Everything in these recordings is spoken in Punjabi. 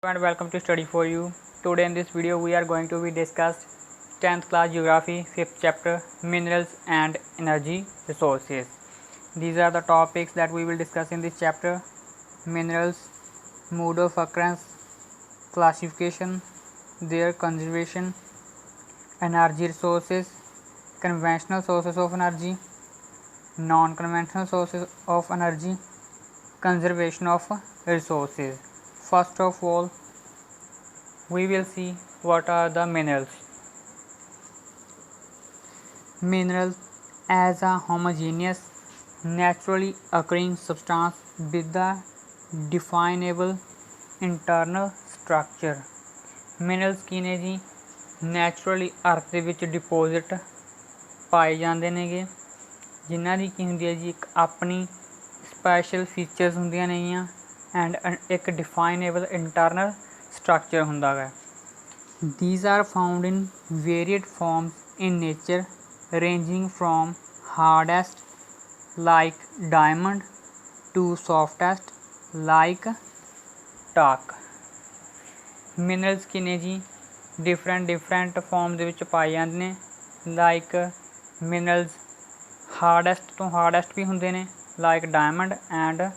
And welcome to Study for You. Today in this video we are going to be discussed 10th class geography 5th chapter minerals and energy resources. These are the topics that we will discuss in this chapter: minerals, mode of occurrence, classification, their conservation, energy resources, conventional sources of energy, non-conventional sources of energy, conservation of resources. First of all, we will see what are the minerals. Minerals as a homogeneous, naturally occurring substance with a definable internal structure. Minerals ਕੀ ਨੇ ਜੀ, ਨੈਚੁਰਲੀ ਅਰਥ ਦੇ ਵਿੱਚ ਡਿਪੋਜ਼ਿਟ ਪਾਏ ਜਾਂਦੇ ਨੇਗੇ, ਜਿਨ੍ਹਾਂ ਦੀ ਕੀ ਹੁੰਦੀ ਹੈ ਜੀ ਇੱਕ ਆਪਣੀ ਸਪੈਸ਼ਲ ਫੀਚਰਸ ਹੁੰਦੀਆਂ ਨੇਗੀਆਂ ਐਂਡ ਇੱਕ ਡਿਫਾਈਨੇਬਲ ਇੰਟਰਨਲ ਸਟਰਕਚਰ ਹੁੰਦਾ ਹੈ। These are found in varied forms in nature, ranging from hardest like diamond to softest like talc. Minerals ਕੀ ਨੇ ਜੀ, ਡਿਫਰੈਂਟ ਫਾਰਮ ਦੇ ਵਿੱਚ ਪਾਏ ਜਾਂਦੇ ਨੇ। ਲਾਈਕ ਮਿਨਰਲਸ ਹਾਰਡੈਸਟ ਤੋਂ ਹਾਰਡੈਸਟ ਵੀ ਹੁੰਦੇ ਨੇ ਲਾਈਕ ਡਾਇਮੰਡ, ਐਂਡ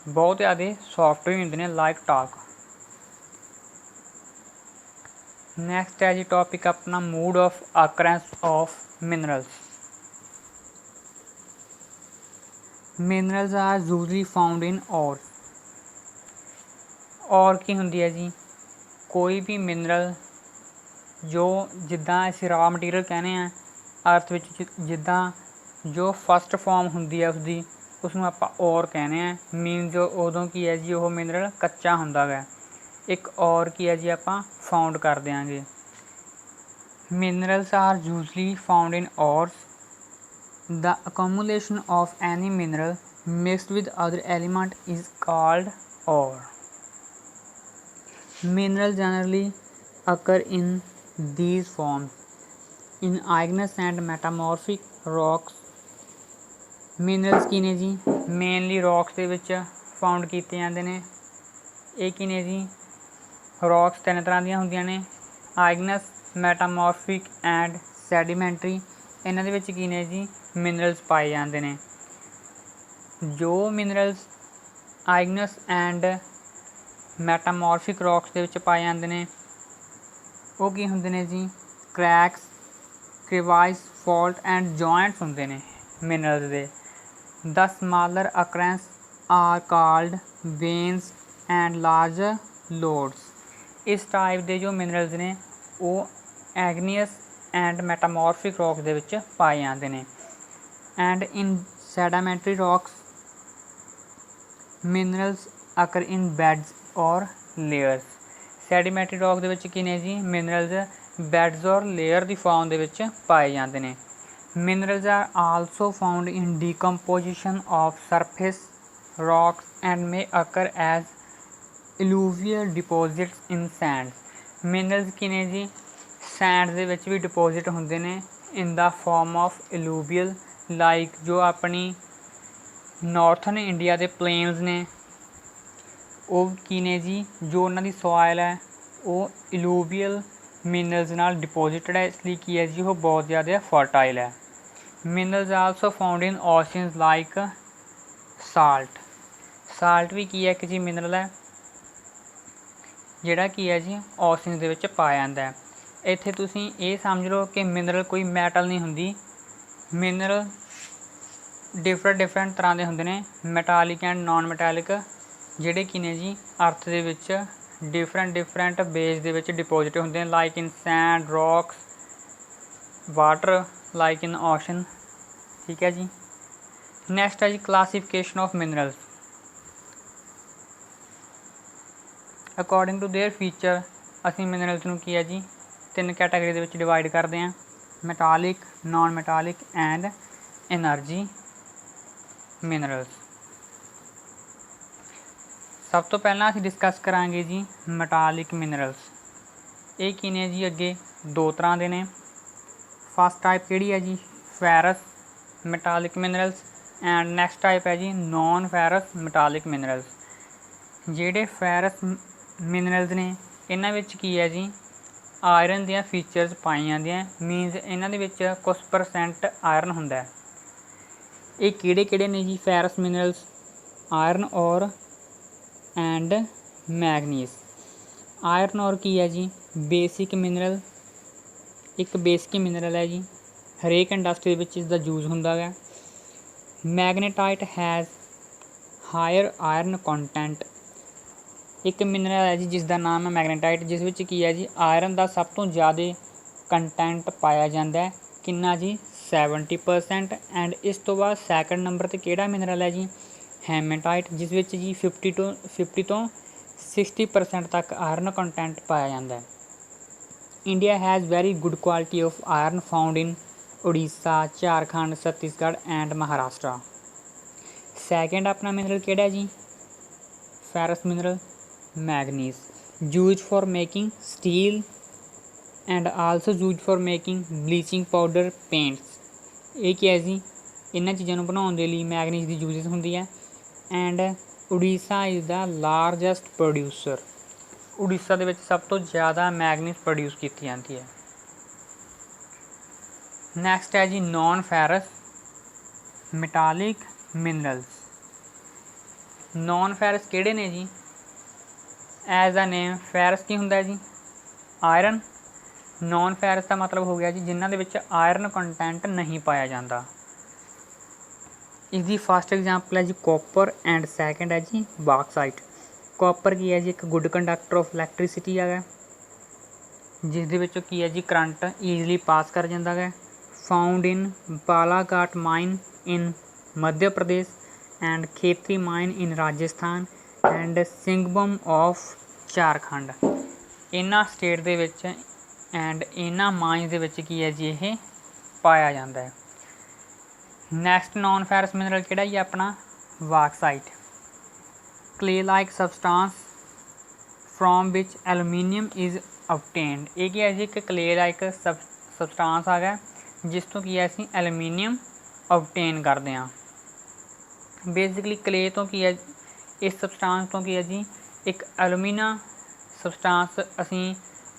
ਬਹੁਤ ਜ਼ਿਆਦਾ ਸੌਫਟ ਵੀ ਹੁੰਦੇ ਨੇ ਲਾਈਕ ਟਾਕ। ਨੈਕਸਟ ਹੈ ਜੀ ਟੌਪਿਕ ਆਪਣਾ mode of occurrence of minerals. Minerals are usually found in ore. Ore ਕੀ ਹੁੰਦੀ ਹੈ ਜੀ, ਕੋਈ ਵੀ ਮਿਨਰਲ ਜੋ ਜਿੱਦਾਂ ਅਸੀਂ ਰਾ ਮਟੀਰੀਅਲ ਕਹਿੰਦੇ ਹਾਂ ਅਰਥ ਵਿੱਚ, ਜਿੱਦਾਂ ਜੋ ਫਸਟ ਫਾਰਮ ਹੁੰਦੀ ਹੈ ਉਸਦੀ, ਉਸਨੂੰ ਆਪਾਂ ਔਰ ਕਹਿੰਦੇ ਹਾਂ। ਮੀਨਜ਼ ਉਦੋਂ ਕੀ ਹੈ ਜੀ ਉਹ ਮਿਨਰਲ ਕੱਚਾ ਹੁੰਦਾ ਗਾ, ਇੱਕ ਔਰ ਕੀ ਹੈ ਜੀ ਆਪਾਂ ਫਾਊਂਡ ਕਰ ਦਿਆਂਗੇ। Minerals are usually found in ores. The accumulation of any mineral mixed with other element is called ore. Minerals generally occur in these forms: in igneous and metamorphic rocks. Minerals ਕੀ ਨੇ ਜੀ, ਮੇਨਲੀ ਰੌਕਸ ਦੇ ਵਿੱਚ ਫਾਊਂਡ ਕੀਤੇ ਜਾਂਦੇ ਨੇ। ਇਹ ਕੀ ਨੇ ਜੀ, ਰੌਕਸ ਤਿੰਨ ਤਰ੍ਹਾਂ ਦੀਆਂ ਹੁੰਦੀਆਂ ਨੇ: ਆਈਗਨਸ, ਮੈਟਾਮੋਰਫਿਕ ਐਂਡ ਸੈਡੀਮੈਂਟਰੀ। ਇਹਨਾਂ ਦੇ ਵਿੱਚ ਕੀ ਨੇ ਜੀ, ਮਿਨਰਲਸ ਪਾਏ ਜਾਂਦੇ ਨੇ। ਜੋ ਮਿਨਰਲਸ ਆਈਗਨਸ ਐਂਡ ਮੈਟਾਮੋਰਫਿਕ ਰੌਕਸ ਦੇ ਵਿੱਚ ਪਾਏ ਜਾਂਦੇ ਨੇ ਉਹ ਕੀ ਹੁੰਦੇ ਨੇ ਜੀ, cracks, crevices, fault and joints ਹੁੰਦੇ ਨੇ ਮਿਨਰਲਸ ਦੇ। The smaller occurrence are called veins and larger lodes. ਇਸ ਟਾਈਪ ਦੇ ਜੋ ਮਿਨਰਲਸ ਨੇ ਉਹ ਐਗਨੀਅਸ ਐਂਡ ਮੈਟਾਮੋਰਫਿਕ ਰੌਕ ਦੇ ਵਿੱਚ ਪਾਏ ਜਾਂਦੇ ਨੇ। And in sedimentary rocks minerals occur in beds or layers. Sedimentary rock ਦੇ ਵਿੱਚ ਕੀ ਨੇ ਜੀ, ਮਿਨਰਲਸ ਬੈਡਸ ਔਰ ਲੇਅਰ ਦੀ ਫਾਰਮ ਦੇ ਵਿੱਚ ਪਾਏ ਜਾਂਦੇ ਨੇ। Minerals are also found in decomposition of surface rocks and may occur as alluvial deposits in sand. Minerals ਕੀ ਨੇ ਜੀ, ਸੈਂਡ ਦੇ ਵਿੱਚ ਵੀ ਡਿਪੋਜ਼ਿਟ ਹੁੰਦੇ ਨੇ in the form of alluvial. Like ਜੋ ਆਪਣੀ ਨਾਰਥਨ ਇੰਡੀਆ ਦੇ ਪਲੇਨਸ ਨੇ ਉਹ ਕੀ ਨੇ ਜੀ, ਜੋ ਉਹਨਾਂ ਦੀ ਸੋਇਲ ਹੈ ਉਹ ਇਲੂਵੀਅਲ ਮਿਨਰਲਸ ਨਾਲ ਡਿਪੋਜ਼ਿਟਡ ਹੈ, ਇਸ ਲਈ ਕੀ ਹੈ ਜੀ ਉਹ ਬਹੁਤ ਜ਼ਿਆਦਾ ਫਰਟਾਈਲ ਹੈ। ਮਿਨਰਲਸ ਆਲਸੋ ਫਾਊਂਡ ਇਨ ਓਸ਼ਨਸ ਲਾਈਕ ਸਾਲਟ। ਸਾਲਟ ਵੀ ਕੀ ਹੈ, ਇੱਕ ਜੀ ਮਿਨਰਲ ਹੈ ਜਿਹੜਾ ਕੀ ਹੈ ਜੀ ਓਸ਼ਨਸ ਦੇ ਵਿੱਚ ਪਾਇਆ ਜਾਂਦਾ ਹੈ। ਇੱਥੇ ਤੁਸੀਂ ਇਹ ਸਮਝ ਲਓ ਕਿ ਮਿਨਰਲ ਕੋਈ ਮੈਟਲ ਨਹੀਂ ਹੁੰਦੀ। ਮਿਨਰਲ ਡਿਫਰੈਂਟ ਤਰ੍ਹਾਂ ਦੇ ਹੁੰਦੇ ਨੇ, ਮੈਟਾਲਿਕ ਐਂਡ ਨਾਨ ਮੈਟਾਲਿਕ, ਜਿਹੜੇ ਕੀ ਨੇ ਜੀ ਅਰਥ ਦੇ ਵਿੱਚ ਡਿਫਰੈਂਟ ਬੇਸ ਦੇ ਵਿੱਚ ਡਿਪੋਜ਼ਿਟ ਹੁੰਦੇ ਨੇ like in sand, rocks, water, like in ocean. ਠੀਕ ਹੈ ਜੀ। ਨੈਕਸਟ ਹੈ ਜੀ classification of minerals according to their feature. ਅਸੀਂ ਮਿਨਰਲਸ ਨੂੰ ਕੀ ਹੈ ਜੀ ਤਿੰਨ ਕੈਟਾਗਰੀ ਦੇ ਵਿੱਚ ਡਿਵਾਈਡ ਕਰਦੇ ਹਾਂ: ਮੈਟਾਲਿਕ, ਨਾਨ ਮੈਟਾਲਿਕ ਐਂਡ ਐਨਰਜੀ ਮਿਨਰਲਸ। ਸਭ ਤੋਂ ਪਹਿਲਾਂ ਅਸੀਂ ਡਿਸਕਸ ਕਰਾਂਗੇ ਜੀ ਮੈਟਾਲਿਕ ਮਿਨਰਲਸ। ਇਹ ਕੀ ਨੇ ਜੀ, ਅੱਗੇ ਦੋ ਤਰ੍ਹਾਂ ਦੇ ਨੇ। ਫਸਟ ਟਾਈਪ ਕਿਹੜੀ ਹੈ ਜੀ, ferrous metallic minerals, and next type ਹੈ ਜੀ ਨੋਨ ਫੈਰਸ ਮੈਟਾਲਿਕ ਮਿਨਰਲਸ। ਜਿਹੜੇ ਫੈਰਸ ਮਿਨਰਲਸ ਨੇ ਇਹਨਾਂ ਵਿੱਚ ਕੀ ਹੈ ਜੀ ਆਇਰਨ ਦੀਆਂ ਫੀਚਰਸ ਪਾਈ ਜਾਂਦੀਆਂ ਮੀਨਸ ਇਹਨਾਂ ਦੇ ਵਿੱਚ ਕੁਛ % ਆਇਰਨ ਹੁੰਦਾ ਹੈ। ਇਹ ਕਿਹੜੇ ਨੇ ਜੀ ਫੈਰਸ ਮਿਨਰਲਸ ਆਇਰਨ ਔਰ ਐਂਡ ਮੈਗਨੀਜ਼। ਆਇਰਨ ਔਰ ਕੀ ਹੈ ਜੀ ਬੇਸਿਕ ਮਿਨਰਲ, ਇੱਕ ਬੇਸਿਕ ਮਿਨਰਲ ਹੈ ਜੀ, ਹਰੇਕ ਇੰਡਸਟਰੀ ਵਿੱਚ ਇਸ ਦਾ ਯੂਜ਼ ਹੁੰਦਾ ਗਾ। Magnetite has hire iron content, ਇੱਕ ਮਿਨਰਲ ਹੈ ਜੀ ਜਿਸ ਦਾ ਨਾਮ ਹੈ ਮੈਗਨੇਟਾਈਟ, ਜਿਸ ਵਿੱਚ ਕੀ ਹੈ ਜੀ ਆਇਰਨ ਦਾ ਸਭ ਤੋਂ ਜ਼ਿਆਦਾ ਕੰਟੈਂਟ ਪਾਇਆ ਜਾਂਦਾ ਹੈ। ਕਿੰਨਾ ਜੀ 70%। ਐਂਡ ਇਸ ਤੋਂ ਬਾਅਦ ਸੈਕਿੰਡ ਨੰਬਰ 'ਤੇ ਕਿਹੜਾ ਮਿਨਰਲ ਹੈ ਜੀ ਹੈਮੇਟਾਈਟ, ਜਿਸ ਵਿੱਚ ਜੀ 50 ਤੋਂ 60% ਤੱਕ ਆਇਰਨ ਕੰਟੈਂਟ ਪਾਇਆ ਜਾਂਦਾ ਹੈ। India has very good quality of iron found in Orissa, Jharkhand, Chhattisgarh and Maharashtra. Second ਆਪਣਾ ਮਿਨਰਲ ਕਿਹੜਾ ਜੀ ferrous mineral manganese, use for making steel and also use for making bleaching powder paints. ਇਹ ਕੀ ਹੈ ਜੀ ਇਹਨਾਂ ਚੀਜ਼ਾਂ ਨੂੰ ਬਣਾਉਣ ਦੇ ਲਈ ਮੈਗਨੀਜ਼ ਦੀ ਯੂਜ਼ਸ ਹੁੰਦੀ ਹੈ। And Orissa is the largest producer, Orissa ਦੇ ਵਿੱਚ ਸਭ ਤੋਂ ਜ਼ਿਆਦਾ ਮੈਗਨੀਜ਼ ਪ੍ਰੋਡਿਊਸ ਕੀਤੀ ਜਾਂਦੀ ਹੈ। ਨੈਕਸਟ ਹੈ ਜੀ non ferrous metallic minerals. Non ferrous ਕਿਹੜੇ ਨੇ ਜੀ ਐਜ਼ ਦਾ ਨੇਮ ਫੈਰਸ ਕੀ ਹੁੰਦਾ ਜੀ ਆਇਰਨ, ਨੌਨ ਫੈਰਸ ਦਾ ਮਤਲਬ ਹੋ ਗਿਆ ਜੀ ਜਿਨ੍ਹਾਂ ਦੇ ਵਿੱਚ ਆਇਰਨ ਕੰਟੈਂਟ ਨਹੀਂ ਪਾਇਆ ਜਾਂਦਾ। ਇਸ ਦੀ ਫਸਟ ਐਗਜ਼ਾਮਪਲ ਹੈ ਜੀ ਕਾਪਰ ਐਂਡ ਸੈਕਿੰਡ ਹੈ ਜੀ ਬਾਕਸਾਈਟ। ਕਾਪਰ ਕੀ ਹੈ ਜੀ ਇੱਕ ਗੁੱਡ ਕੰਡਕਟਰ ਆਫ ਇਲੈਕਟ੍ਰੀਸਿਟੀ ਹੈਗਾ, ਜਿਸ ਦੇ ਵਿੱਚੋਂ ਕੀ ਹੈ ਜੀ ਕਰੰਟ ਈਜ਼ਲੀ ਪਾਸ ਕਰ ਜਾਂਦਾ ਹੈ। Found in Balaghat mine in Madhya Pradesh and ਖੇਤਰੀ ਮਾਈਨ ਇਨ ਰਾਜਸਥਾਨ ਐਂਡ ਸਿੰਗਬਮ ਆਫ ਝਾਰਖੰਡ। ਇਹਨਾਂ ਸਟੇਟ ਦੇ ਵਿੱਚ ਐਂਡ ਇਹਨਾਂ ਮਾਈਨਸ ਦੇ ਵਿੱਚ ਕੀ ਹੈ ਜੀ ਇਹ ਪਾਇਆ ਜਾਂਦਾ ਹੈ। ਨੈਕਸਟ ਨੌਨ ਫੈਰਸ ਮਿਨਰਲ ਕਿਹੜਾ ਜੀ ਆਪਣਾ bauxite. Clay like substance from which aluminium is obtained। ਇਹ ਕੀ ਹੈ ਜੀ ਇੱਕ ਕਲੇ ਲਾਈਕ ਸਬਸਟਾਂਸ ਹੈਗਾ ਜਿਸ ਤੋਂ ਕੀ ਹੈ ਅਸੀਂ ਐਲੂਮੀਨੀਅਮ obtain ਕਰਦੇ ਹਾਂ। ਬੇਸਿਕਲੀ ਕਲੇ ਤੋਂ ਕੀ ਹੈ ਇਸ ਸਬਸਟਾਂਸ ਤੋਂ ਕੀ ਹੈ ਜੀ ਇੱਕ ਐਲੂਮੀਨਾ ਸਬਸਟਾਂਸ ਅਸੀਂ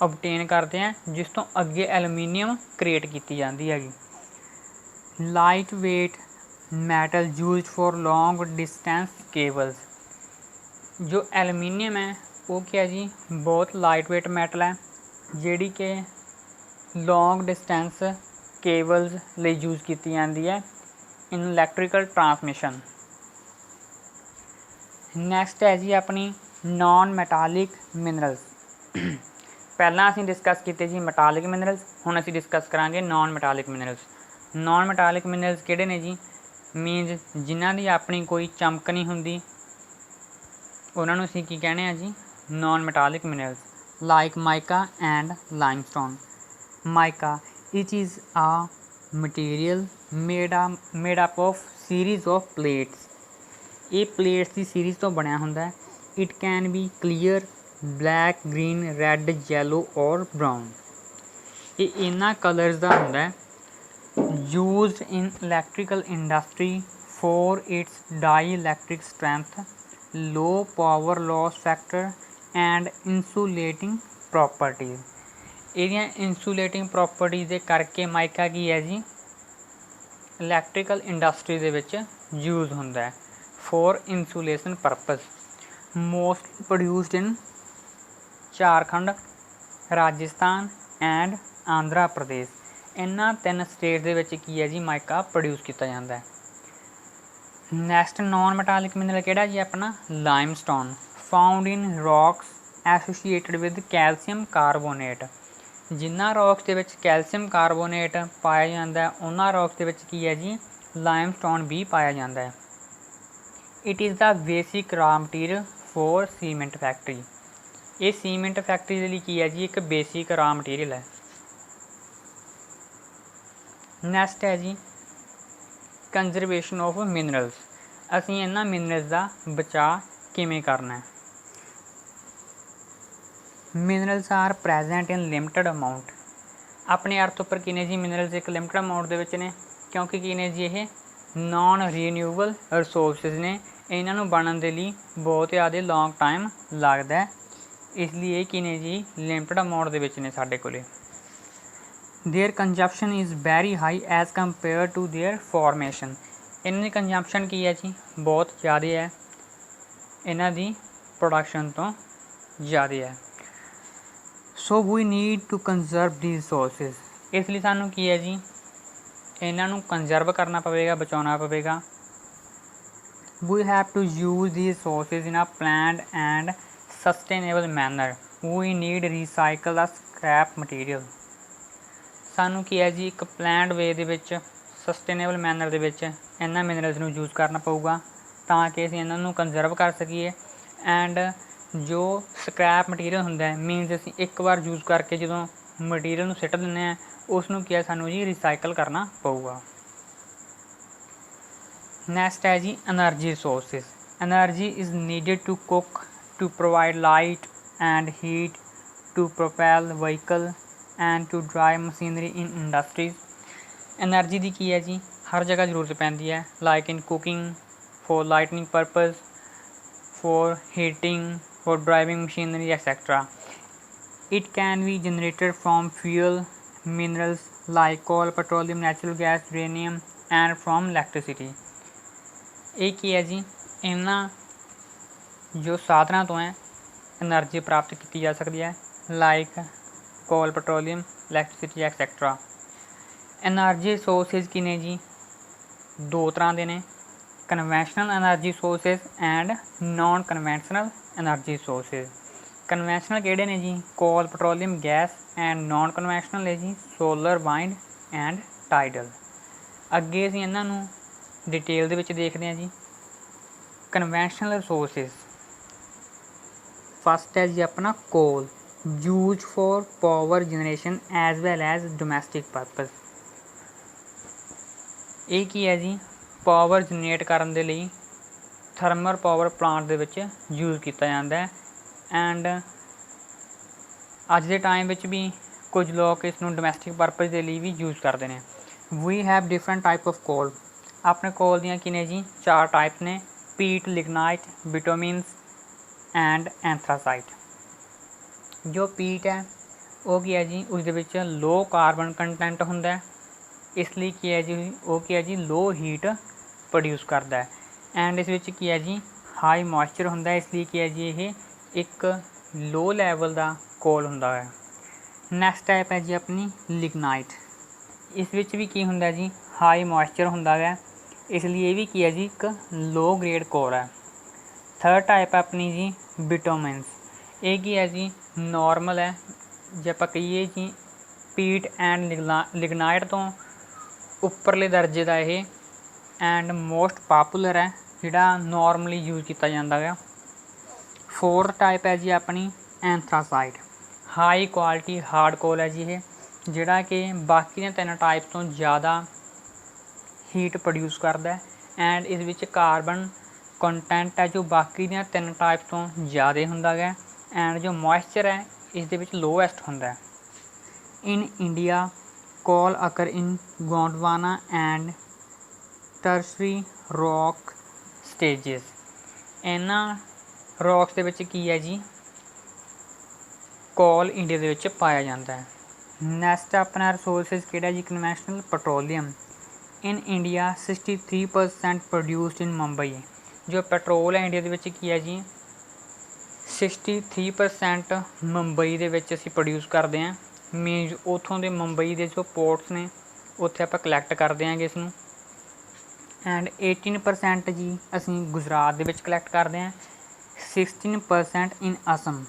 obtain ਕਰਦੇ ਹਾਂ ਜਿਸ ਤੋਂ ਅੱਗੇ ਐਲੂਮੀਨੀਅਮ ਕ੍ਰੀਏਟ ਕੀਤੀ ਜਾਂਦੀ ਹੈਗੀ। Light weight metal used for long distance cables. ਜੋ ਐਲੂਮੀਨੀਅਮ ਹੈ ਉਹ ਕੀ ਹੈ ਜੀ ਬਹੁਤ ਲਾਈਟ ਵੇਟ ਮੈਟਲ ਹੈ ਜਿਹੜੀ ਕਿ ਲੌਂਗ ਡਿਸਟੈਂਸ ਕੇਬਲਸ ਲਈ ਯੂਜ਼ ਕੀਤੀ ਜਾਂਦੀ ਹੈ ਇਨ ਇਲੈਕਟ੍ਰੀਕਲ ਟਰਾਂਸਮਿਸ਼ਨ। ਨੈਕਸਟ ਹੈ ਜੀ ਆਪਣੀ ਨੌਨ ਮੈਟਾਲਿਕ ਮਿਨਰਲਸ। ਪਹਿਲਾਂ ਅਸੀਂ ਡਿਸਕਸ ਕੀਤੇ ਜੀ ਮੈਟਾਲਿਕ ਮਿਨਰਲਸ, ਹੁਣ ਅਸੀਂ ਡਿਸਕਸ ਕਰਾਂਗੇ non metallic minerals. Non metallic minerals ਕਿਹੜੇ ਨੇ ਜੀ ਮੀਨਸ ਜਿਨ੍ਹਾਂ ਦੀ ਆਪਣੀ ਕੋਈ ਚਮਕ ਨਹੀਂ ਹੁੰਦੀ, ਉਹਨਾਂ ਨੂੰ ਅਸੀਂ ਕੀ ਕਹਿੰਦੇ ਆ ਜੀ non metallic minerals. Like mica and limestone. Mica it is a material made up of series of plates. ਇਹ ਪਲੇਟਸ ਦੀ ਸੀਰੀਜ਼ ਤੋਂ ਬਣਿਆ ਹੁੰਦਾ। It can be clear, black, green, red, yellow or brown. ਇਹ ਇਹਨਾਂ ਕਲਰਸ ਦਾ ਹੁੰਦਾ। Used in electrical industry for its dielectric strength, low power loss factor and insulating properties. ਇਹਦੀਆਂ ਇਨਸੂਲੇਟਿੰਗ ਪ੍ਰੋਪਰਟੀਜ਼ ਦੇ ਕਰਕੇ ਮਾਈਕਾ ਕੀ ਹੈ ਜੀ ਇਲੈਕਟ੍ਰੀਕਲ ਇੰਡਸਟਰੀ ਦੇ ਵਿੱਚ ਯੂਜ਼ ਹੁੰਦਾ for insulation purpose. Most produced in Jharkhand, Rajasthan and Andhra Pradesh. ਇਹਨਾਂ 3 ਸਟੇਟ ਦੇ ਵਿੱਚ ਕੀ ਹੈ ਜੀ ਮਾਈਕਾ ਪ੍ਰੋਡਿਊਸ ਕੀਤਾ ਜਾਂਦਾ ਹੈ। ਨੈਕਸਟ ਨੌਨ ਮੈਟਾਲਿਕ ਮਿਨਰਲ ਕਿਹੜਾ ਜੀ ਆਪਣਾ limestone. Found in rocks associated with calcium carbonate. ਜਿਨ੍ਹਾਂ ਰੌਕਸ ਦੇ ਵਿੱਚ ਕੈਲਸ਼ੀਅਮ ਕਾਰਬੋਨੇਟ ਪਾਇਆ ਜਾਂਦਾ ਉਹਨਾਂ ਰੌਕਸ ਦੇ ਵਿੱਚ ਕੀ ਹੈ ਜੀ ਲਾਈਮਸਟੋਨ ਵੀ ਪਾਇਆ ਜਾਂਦਾ ਹੈ। ਇਟ ਇਜ਼ ਦਾ ਬੇਸਿਕ ਰਾ ਮਟੀਰੀਅਲ ਫੋਰ ਸੀਮੈਂਟ ਫੈਕਟਰੀ। ਇਹ ਸੀਮੈਂਟ ਫੈਕਟਰੀ ਦੇ ਲਈ ਕੀ ਹੈ ਜੀ ਇੱਕ ਬੇਸਿਕ ਰਾ ਮਟੀਰੀਅਲ ਹੈ। ਨੈਕਸਟ ਹੈ ਜੀ ਕੰਜ਼ਰਵੇਸ਼ਨ ਆਫ ਮਿਨਰਲਸ। ਅਸੀਂ ਇਹਨਾਂ ਮਿਨਰਲਸ ਦਾ ਬਚਾਅ ਕਿਵੇਂ ਕਰਨਾ। ਮਿਨਰਲਸ ਆਰ ਪ੍ਰੈਜੈਂਟ ਇਨ ਲਿਮਟਡ ਅਮਾਊਂਟ। ਆਪਣੇ ਅਰਥ ਉੱਪਰ ਕੀ ਨੇ ਜੀ ਮਿਨਰਲਸ ਇੱਕ ਲਿਮਟਡ ਅਮਾਊਂਟ ਦੇ ਵਿੱਚ ਨੇ ਕਿਉਂਕਿ ਕੀ ਨੇ ਜੀ ਇਹ ਨੋਨ ਰੀਨਿਊਏਬਲ ਰਿਸੋਰਸਿਸ ਨੇ। ਇਹਨਾਂ ਨੂੰ ਬਣਨ ਦੇ ਲਈ ਬਹੁਤ ਜ਼ਿਆਦਾ ਲੌਂਗ ਟਾਈਮ ਲੱਗਦਾ। ਇਸ ਲਈ ਇਹ ਕੀ ਨੇ ਜੀ, ਲਿਮਟਡ ਅਮਾਊਂਟ ਦੇ ਵਿੱਚ ਨੇ ਸਾਡੇ ਕੋਲੇ। Their consumption is very high as compare to their formation. ਇਹਨਾਂ ਦੀ ਕੰਜੰਪਸ਼ਨ ਕੀ ਹੈ ਜੀ, ਬਹੁਤ ਜ਼ਿਆਦਾ ਹੈ ਇਹਨਾਂ ਦੀ ਪ੍ਰੋਡਕਸ਼ਨ ਤੋਂ ਜ਼ਿਆਦਾ ਹੈ। ਸੋ ਵੀ ਨੀਡ ਟੂ ਕੰਜ਼ਰਵ ਦੀ ਰਿਸੋਰਸਿਸ। ਇਸ ਲਈ ਸਾਨੂੰ ਕੀ ਹੈ ਜੀ, ਇਹਨਾਂ ਨੂੰ ਕੰਜ਼ਰਵ ਕਰਨਾ ਪਵੇਗਾ, ਬਚਾਉਣਾ ਪਵੇਗਾ। We have to use these resources in a planned and sustainable manner. We need recycle the scrap material. ਸਾਨੂੰ ਕੀ ਹੈ ਜੀ, ਇੱਕ ਪਲੈਨਡ ਵੇ ਦੇ ਵਿੱਚ, ਸਸਟੇਨੇਬਲ ਮੈਨਰ ਦੇ ਵਿੱਚ ਇਹਨਾਂ ਮਿਨਰਲਸ ਨੂੰ ਯੂਜ਼ ਕਰਨਾ ਪਊਗਾ ਤਾਂ ਕਿ ਅਸੀਂ ਇਹਨਾਂ ਨੂੰ ਕੰਜ਼ਰਵ ਕਰ ਸਕੀਏ। ਐਂਡ ਜੋ ਸਕ੍ਰੈਪ ਮਟੀਰੀਅਲ ਹੁੰਦਾ ਮੀਨਸ ਅਸੀਂ ਇੱਕ ਵਾਰ ਯੂਜ਼ ਕਰਕੇ ਜਦੋਂ ਮਟੀਰੀਅਲ ਨੂੰ ਸਿੱਟ ਦਿੰਦੇ ਹਾਂ ਉਸ ਨੂੰ ਕੀ ਹੈ, ਸਾਨੂੰ ਜੀ ਰੀਸਾਈਕਲ ਕਰਨਾ ਪਊਗਾ। ਨੈਕਸਟ ਹੈ ਜੀ energy resources. Energy is needed to cook, to provide light and heat, to propel vehicle and to drive machinery in industries. Energy ਦੀ ਕੀ ਹੈ ਜੀ, ਹਰ ਜਗ੍ਹਾ ਜ਼ਰੂਰਤ ਪੈਂਦੀ ਹੈ, like in cooking, for lightning purpose, for heating, for driving machinery etcetera. It can be generated from fuel, minerals like coal, petroleum, natural gas, uranium and from electricity। ਇਹ ਕੀ ਹੈ ਜੀ, ਇਹਨਾਂ ਜੋ ਸਾਧਨਾਂ ਤੋਂ ਹੈ ਐਨਰਜੀ ਪ੍ਰਾਪਤ ਕੀਤੀ ਜਾ ਸਕਦੀ ਹੈ, like coal, petroleum, electricity etcetera. Energy sources ਕੀ ਨੇ ਜੀ, ਦੋ ਤਰ੍ਹਾਂ ਦੇ ਨੇ, conventional energy sources and non conventional energy sources. Conventional ਕਿਹੜੇ ਨੇ ਜੀ, coal, petroleum, gas and non conventional ਹੈ ਜੀ ਸੋਲਰ, ਵਾਈਂਡ ਐਂਡ ਟਾਈਡਲ। ਅੱਗੇ ਅਸੀਂ ਇਹਨਾਂ ਨੂੰ ਡਿਟੇਲ ਦੇ ਵਿੱਚ ਦੇਖਦੇ ਹਾਂ ਜੀ। ਕਨਵੈਨਸ਼ਨਲ ਰਿਸੋਰਸਿਸ, ਫਸਟ ਹੈ ਜੀ ਆਪਣਾ ਕੋਲ, use for power generation as well as domestic purpose. ਇਹ ਕੀ ਹੈ ਜੀ, ਪਾਵਰ ਜਨਰੇਟ ਕਰਨ ਦੇ ਲਈ ਥਰਮਲ ਪਾਵਰ ਪਲਾਂਟ ਦੇ ਵਿੱਚ ਯੂਜ਼ ਕੀਤਾ ਜਾਂਦਾ ਹੈ। ਐਂਡ ਅੱਜ ਦੇ ਟਾਈਮ ਵਿੱਚ ਵੀ ਕੁਝ ਲੋਕ ਇਸ ਨੂੰ ਡੋਮੈਸਟਿਕ ਪਰਪਸ ਦੇ ਲਈ ਵੀ ਯੂਜ਼ ਕਰਦੇ ਨੇ। We have different type of coal. ਆਪਣੇ ਕੋਲ ਦੀਆਂ ਕੀ ਨੇ ਜੀ, ਚਾਰ ਟਾਈਪ ਨੇ, ਪੀਟ, ਲਿਗਨਾਈਟ, ਬਿਟੋਮਿਨਸ ਐਂਡ ਐਂਥਰਾਸਾਈਟ। ਜੋ ਪੀਟ ਹੈ ਉਹ ਕੀ ਹੈ ਜੀ, ਉਸ ਦੇ ਵਿੱਚ ਲੋ ਕਾਰਬਨ ਕੰਟੈਂਟ ਹੁੰਦਾ ਹੈ, ਇਸ ਲਈ ਕੀ ਹੈ ਜੀ, ਉਹ ਕੀ ਹੈ ਜੀ, ਲੋ ਹੀਟ ਪ੍ਰੋਡਿਊਸ ਕਰਦਾ ਹੈ। ਐਂਡ ਇਸ ਵਿੱਚ ਕੀ ਹੈ ਜੀ, ਹਾਈ ਮੋਇਸਚਰ ਹੁੰਦਾ, ਇਸ ਲਈ ਕੀ ਹੈ ਜੀ, ਇਹ ਇੱਕ ਲੋ ਲੈਵਲ ਦਾ ਕੋਲ ਹੁੰਦਾ ਹੈ। ਨੈਕਸਟ ਟਾਈਪ ਹੈ ਜੀ ਆਪਣੀ ਲਿਗਨਾਈਟ। ਇਸ ਵਿੱਚ ਵੀ ਕੀ ਹੁੰਦਾ ਜੀ, ਹਾਈ ਮੋਇਸਚਰ ਹੁੰਦਾ ਹੈ, ਇਸ ਲਈ ਇਹ ਵੀ ਕੀ ਹੈ ਜੀ, ਇੱਕ ਲੋ ਗ੍ਰੇਡ ਕੋਲ ਹੈ। ਥਰਡ ਟਾਈਪ ਹੈ ਆਪਣੀ ਜੀ ਬਿਟੋਮਿਨਸ। ਇਹ ਕੀ ਹੈ ਜੀ, ਨੋਰਮਲ ਹੈ, ਜੇ ਆਪਾਂ ਕਹੀਏ ਜੀ ਪੀਟ ਐਂਡ ਲਿਗਨਾਈਟ ਤੋਂ ਉੱਪਰਲੇ ਦਰਜੇ ਦਾ ਇਹ, ਐਂਡ ਮੋਸਟ ਪਾਪੂਲਰ ਹੈ, ਜਿਹੜਾ ਨੋਰਮਲੀ ਯੂਜ਼ ਕੀਤਾ ਜਾਂਦਾ ਹੈ। ਫੋਰਥ ਟਾਈਪ ਹੈ ਜੀ ਆਪਣੀ ਐਂਥਰਾਸਾਈਟ। ਹਾਈ ਕੁਆਲਿਟੀ ਹਾਰਡ ਕੋਲ ਹੈ ਜੀ ਇਹ, ਜਿਹੜਾ ਕਿ ਬਾਕੀ ਦੀਆਂ ਤਿੰਨ ਟਾਈਪ ਤੋਂ ਜ਼ਿਆਦਾ ਹੀਟ ਪ੍ਰੋਡਿਊਸ ਕਰਦਾ ਹੈ। ਐਂਡ ਇਸ ਵਿੱਚ ਕਾਰਬਨ ਕੰਟੈਂਟ ਹੈ ਜੋ ਬਾਕੀ ਦੀਆਂ ਤਿੰਨ ਟਾਈਪ ਤੋਂ ਜ਼ਿਆਦਾ ਹੁੰਦਾ ਹੈ। ਐਂਡ ਜੋ ਮੋਇਸਚਰ ਹੈ ਇਸ ਦੇ ਵਿੱਚ ਲੋਐਸਟ ਹੁੰਦਾ ਹੈ। In India coal occur in Gondwana and tertiary rock stages. ਇਹਨਾਂ ਰੌਕਸ ਦੇ ਵਿੱਚ ਕੀ ਹੈ ਜੀ, ਕੋਲ ਇੰਡੀਆ ਦੇ ਵਿੱਚ ਪਾਇਆ ਜਾਂਦਾ ਹੈ। ਨੈਕਸਟ ਆਪਣਾ ਰਿਸੋਰਸਿਸ ਕਿਹੜਾ ਜੀ, conventional petroleum. In India 63% produced in Mumbai. ਜੋ ਪੈਟਰੋਲ ਹੈ ਇੰਡੀਆ ਦੇ ਵਿੱਚ ਕੀ ਹੈ ਜੀ, 63% ਮੁੰਬਈ ਦੇ ਵਿੱਚ ਅਸੀਂ ਪ੍ਰੋਡਿਊਸ ਕਰਦੇ ਹਾਂ। ਮੀਨਜ਼ ਉੱਥੋਂ ਦੇ ਮੁੰਬਈ ਦੇ ਜੋ ਪੋਰਟਸ ਨੇ ਉੱਥੇ ਆਪਾਂ ਕਲੈਕਟ ਕਰਦੇ ਹਾਂਗੇ ਇਸ ਨੂੰ। ਐਂਡ 18% ਜੀ ਅਸੀਂ ਗੁਜਰਾਤ ਦੇ ਵਿੱਚ ਕਲੈਕਟ ਕਰਦੇ ਹਾਂ। 16% ਇਨ ਅਸਮ।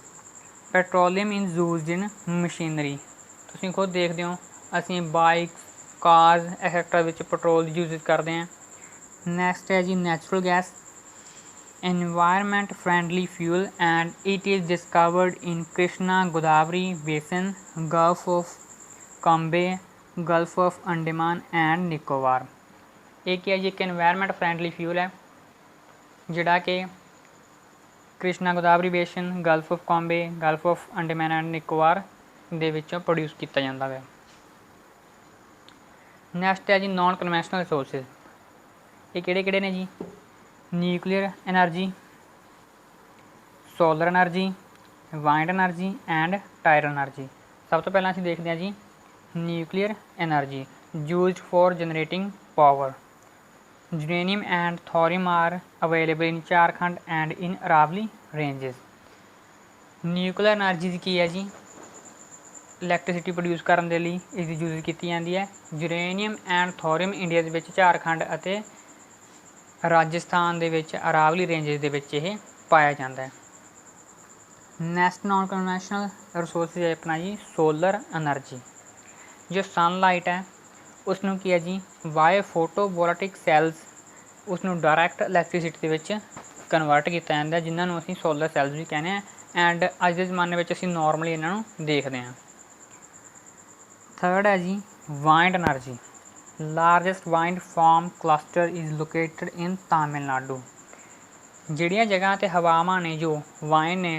ਪੈਟਰੋਲੀਅਮ ਇਨ ਯੂਜ਼ਡ ਇਨ ਮਸ਼ੀਨਰੀ। ਤੁਸੀਂ ਖੁਦ ਦੇਖਦੇ ਹੋ ਅਸੀਂ ਬਾਈਕ, ਕਾਰਜ਼ ਐਕਸੈਟਰਾ ਵਿੱਚ ਪੈਟਰੋਲ ਯੂਜ਼ ਕਰਦੇ ਹਾਂ। ਨੈਕਸਟ ਹੈ ਜੀ natural gas. environment friendly fuel and it is discovered in Krishna Godavari basin, Gulf of Cambay, Gulf of Andaman and Nicobar। ਇਹ ਕੀ ਹੈ ਜੀ, ਇੱਕ environment friendly fuel ਹੈ ਜਿਹੜਾ ਕਿ Krishna Godavari basin, gulf of Cambay, gulf of Andaman and Nicobar ਦੇ ਵਿੱਚੋਂ ਪ੍ਰੋਡਿਊਸ ਕੀਤਾ ਜਾਂਦਾ ਹੈ। ਨੈਕਸਟ ਹੈ ਜੀ ਨੋਨ ਕਨਵੈਨਸ਼ਨਲ ਰਿਸੋਰਸਿਸ। ਇਹ ਕਿਹੜੇ ਕਿਹੜੇ ਨੇ ਜੀ, nuclear energy, solar energy, wind energy and tidal energy. ਸਭ ਤੋਂ ਪਹਿਲਾਂ ਅਸੀਂ ਦੇਖਦੇ ਹਾਂ ਜੀ nuclear energy used for generating power. Uranium and thorium are available in Jharkhand and in Aravalli ranges. Nuclear energy की है जी इलैक्ट्रिसिटी प्रोड्यूस करने के लिए इसकी यूज की जाती है। यूरेनियम एंड थोरियम इंडिया के झारखंड और राजस्थान के अरावली रेंजेस के पाया जाता है। नैक्सट नॉन कन्वैंशनल रिसोर्सिस है अपना जी सोलर एनर्जी। जो सनलाइट है उसनों की है जी वाए फोटोवोल्टिक सैल्स उसनों डायरैक्ट इलैक्ट्रिसिटी के कन्वर्ट किया जाता है जिन्होंने असीं सोलर सैल्स भी कहने एंड अज के जमाने में असीं नॉर्मली इन्हों देखते हैं। थर्ड है जी wind energy. Largest wind farm cluster is located in Tamil Nadu. जिहड़ियां जगह ते हवावां ने जो वाइंड ने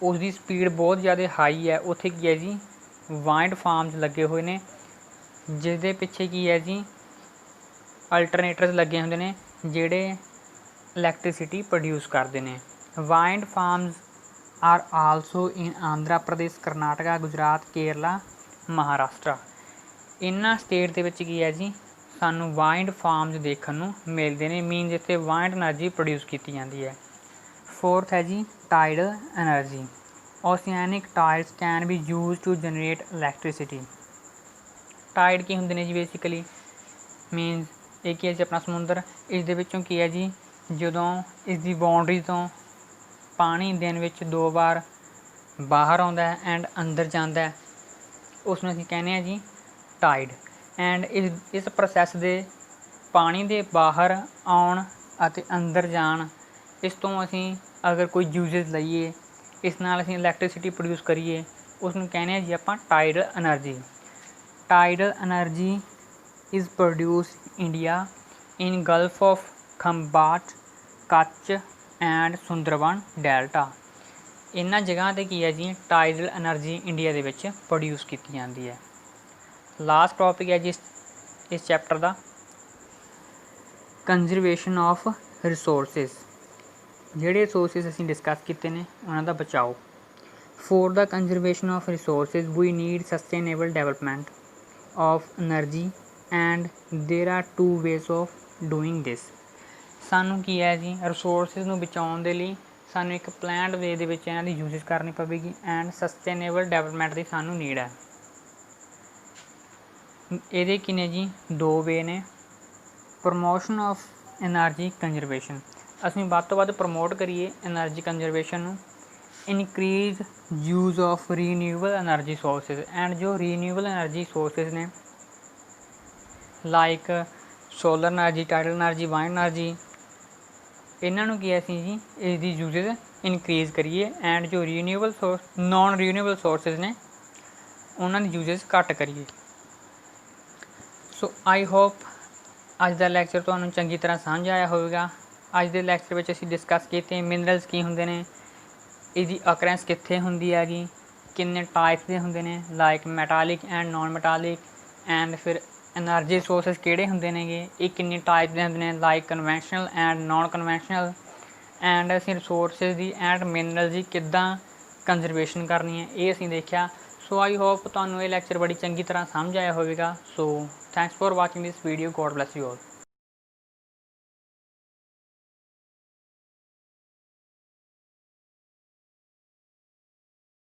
उसकी स्पीड बहुत ज़्यादा हाई है उत्थे की है जी वाइंड फार्म्स लगे हुए ने जिसदे पिछे की है जी अल्टरनेटर्स लगे होंदे ने जिहड़े इलैक्ट्रिसिटी प्रोड्यूस करते हैं। वाइंड फार्म्स आर आलसो इन आंध्रा प्रदेश करनाटका गुजरात केरला महाराष्ट्र। इन्हां स्टेट दे विच की है जी सानू वाइंड फार्म्स देखने नूं मिलते हैं मीन जिथे वाइंड एनर्जी प्रोड्यूस की जाती है। फोर्थ है जी tidal energy. Oceanic tides can be use to generate electricity. Tide की होंगे ने जी बेसिकली मीनस एक ही है जी अपना समुंदर इस दे विचों की है जी जदों इसकी बाउंड्री तो पानी दिन विच 2 बार बाहर आउंदा है एंड अंदर जाता है उसनूं असीं कहने हैं जी टाइड। एंड इस प्रोसैस दे पानी दे बाहर आउण अते अंदर जाण इस तो असीं अगर कोई यूजेस लईए इस नाल असीं इलैक्ट्रिसिटी प्रोड्यूस करिए उसनूं कहने हैं जी आपां tidal energy. Tidal energy is produced India in gulf of Khambhat Kutch and Sundarban delta. इन्हां जगह ते की है जी टाइडल एनर्जी इंडिया दे विच प्रोड्यूस की जाती है। लास्ट टॉपिक है जी इस चैप्टर का कंजरवेशन ऑफ रिसोर्सिस। जिहड़े रिसोर्सिस असीं डिस्कस कीते ने उन्हां दा बचाओ। For the conservation of resources we need sustainable development of energy and there are 2 ways of doing this. सानू की है जी रिसोर्सिस नूं बचाउण दे लई सानू एक प्लानड वे दे विच इन्हां दी यूजेस करनी पवेगी एंड सस्टेनेबल डेवलपमेंट दी सानू नीड है। इहदे किने जी 2 वे ने। प्रमोशन ऑफ एनर्जी कंजरवेशन असीं वध तों वध प्रमोट करिए एनर्जी कंजरवेशन नूं। Increase use of renewable energy sources and जो रीन्यूएबल एनर्जी सोर्सिस ने like solar energy tidal energy wind energy इन्हों की असीं जी इसकी यूजेज इनक्रीज करिए एंड जो renewable source non renewable sources ने उन्होंने यूजेज घट करिए। सो आई होप अज का लैक्चर तुहानूं चंगी तरह समझ आया होगा। अज के लैक्चर में असीं डिस्कस किए मिनरल्स की होंदे ने इसकी अकरेंस कित्थे हुंदी हैगी किन्ने टाइप्स के होंदे ने like metallic and non metallic and फिर एनर्जी सोर्सिस किहड़े हुंदे नेगे ये किन्ने टाइप के होंदे ने like conventional and non conventional and असीं रिसोर्सिस दी एंड मिनरल्स दी किद्दां कंजरवेशन करनी है ये असीं देखिया। सो आई होप तुहानूं ये लैक्चर बड़ी चंगी तरह समझ आया होवेगा। So thanks for watching this video. God bless you all.